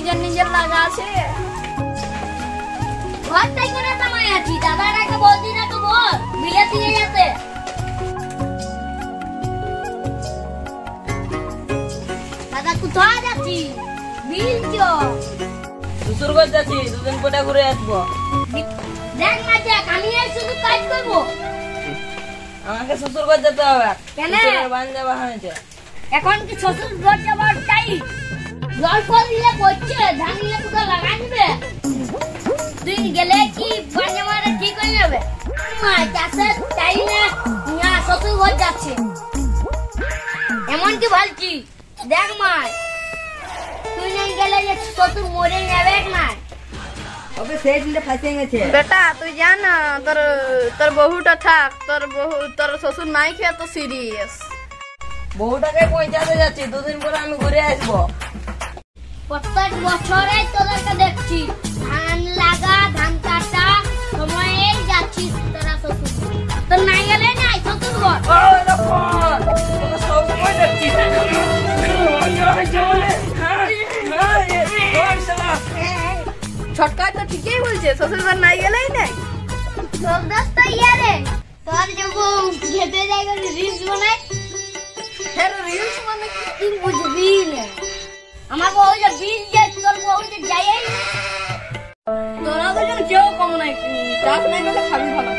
নিজের নিজের লাগা আছে। ঘরটাই করে কামাই আছি, দাদাটাকে বৌদিটাকে বল বিয়ে দিয়ে যেতে। দাদা কোথায় যাচ্ছি? বিল চো শ্বশুর ঘর যাচ্ছি, দুদিন পরে ঘুরে আসবো। দেখ না দেখ, আমি এই শুধু কাজ করবো। আমাকে শ্বশুর ঘর যেতে হবে। কেন? বান যাওয়া হয়েছে। এখন কি শ্বশুর ঘর যাবার টাই? জল ফল দিলে পড়ছে, ধান দিলে কোথাও লাগাই দিবে। তুই গেলে কি বাজে মারা ঠিক হয়ে যাবে? মা চাষের টাইমে শ্বশুর ঘর যাচ্ছে, এমন কি বলছি? দেখ মা, তুই নেই গেলে যে শ্বশুর মরে যাবে না। ওকে সেই দিনটা ফাঁসে গেছে। বেটা তুই জান না, তোর বহুটা থাক, তোর শ্বশুর নাই খেয়ে তো সিরিয়াস। বহুটাকে পৌঁছাতে যাচ্ছি, দুদিন পরে আমি ঘুরে আসবো। প্রত্যেক বছরে তোদেরকে দেখছি ধান লাগা, ধান কাটা সময়ে যাচ্ছিস তোরা শ্বশুর। তো নাই গেলে নাই শ্বশুর ঘর। সবসময় যাচ্ছি। ছটকায় তো ঠিকই বলছে, শ্বশুর ঘর নাই গেলেই নাই। সব দোষ তো ইয়ারে, তোর যে বউ ঘেপে যায় করে রিলস বানায়। হ্যাঁ রিলস মানে কি? তুই বুঝবি না, আমার বউ যে বিল যায়, তোর বউ যে যায়। তোরা দুজন কেউ কম নাই, চাষ নাই গেলে খাবি ভালো।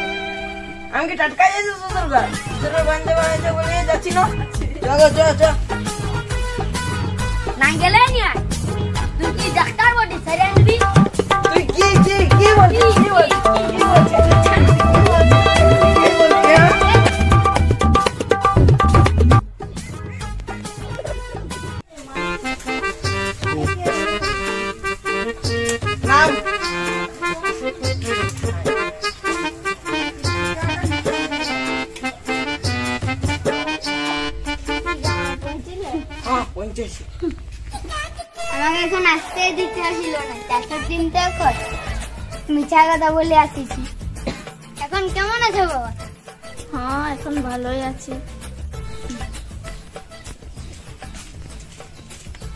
আমি কি টাটকা যাচ্ছি শ্বশুর ঘর? শ্বশুর বান যাওয়া হয়েছে বলে যাচ্ছি না। চলো চ। নাই গেলে নাই। তুই কি ডাক্তার বটি সেরে আনবি? তুই কি বলছিস? কি বলছিস? আমাকে এখন আসতে দিতে আসিল না, 4 দিনটা এখন মিছা কথা বলে আসিছি। এখন কেমন আছে বাবা? হ্যাঁ এখন ভালোই আছে।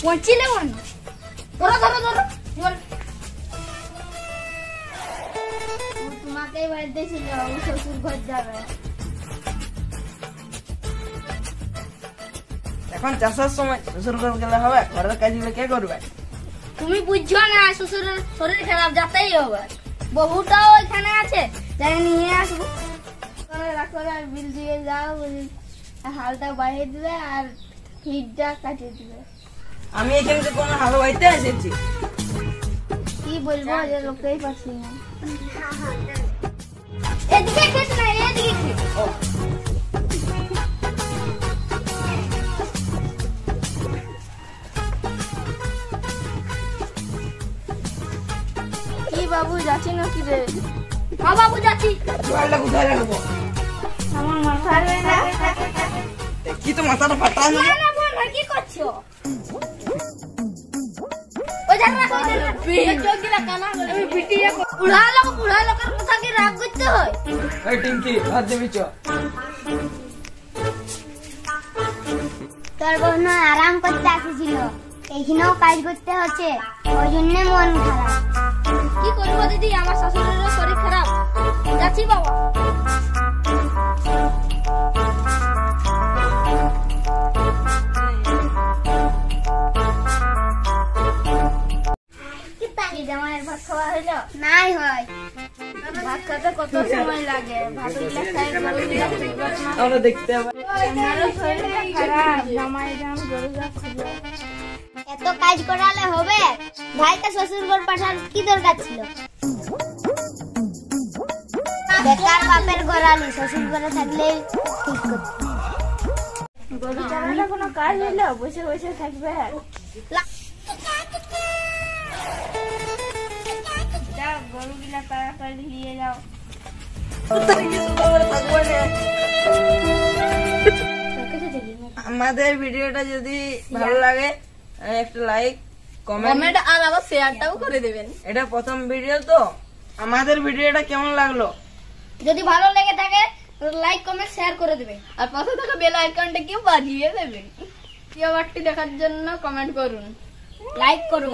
পৌঁছিলে মন ধরো তোমাকেই বাড়িতে ছিল, শ্বশুর ঘর যাবে। এখন চাষের সময় শ্বশুর ঘর গেলে হবে? ঘরের কাজগুলো কে করবে? তুমি বুঝছো না, শ্বশুরের শরীর খারাপ, যাতেই হবে। বহুটাও এখানে আছে, যাই নিয়ে আসবো। বিল দিয়ে যাও, হালটা বাড়িয়ে দিবে আর হিটটা কাটিয়ে দিবে। আমি এখানে কোনো হালো বাইতে এসেছি। কি বলবো, যে লোকেই পাচ্ছি না। এদিকে খেত না, এদিকে খেত। কি বাবু যাচ্ছি নাকি রে? হ্যাঁ বাবু যাচ্ছি। জলটা কোথায় রাখবো? আমার মাথায় না। কি তো মাথাটা ফাটা হয়ে না না বোন, কি করছো? ওই জায়গা রাখো, চোখগুলা কানা করে। আমি ভিডিও বুড়া লোকের কথা কি রাগ করতে হয়? এই টিঙ্কি হাত দিবি চ। তোর বোন আরাম করতে আসছিল, এইখানেও কাজ করতে হচ্ছে, ওই জন্য মন খারাপ। কি করবো দিদি, আমার শ্বশুরেরও শরীর খারাপ। যাচ্ছি বাবা। জামাইয়ের ভাত খাওয়া হইলো? নাই হয়। ভাত খেতে কত সময় লাগে? ভাত খাই আমরা দেখতে হবে। আমারও শরীরটা খারাপ, জামাই জাম জরুরা খাবো। এত কাজ করালে হবে? ভাইকে শ্বশুর ঘর পাঠার কি দরকার ছিল? বেকার বাপের ঘর আলি, শ্বশুর ঘরে থাকলে ঠিক করতে। গরু চালালে কোনো কাজ হইলো? বসে বসে থাকবে। যাও গরুগুলা তাড়াতাড়ি নিয়ে যাও। আমাদের ভিডিওটা যদি ভালো লাগে একটা লাইক কমেন্ট আর আবার শেয়ারটাও করে দেবেন। এটা প্রথম ভিডিও তো, আমাদের ভিডিওটা কেমন লাগলো যদি ভালো লেগে থাকে লাইক কমেন্ট শেয়ার করে দেবে, আর পাশে থাকা বেল আইকনটা কেউ বাজিয়ে দেবেন। ভিডিওটি দেখার জন্য কমেন্ট করুন, লাইক করুন।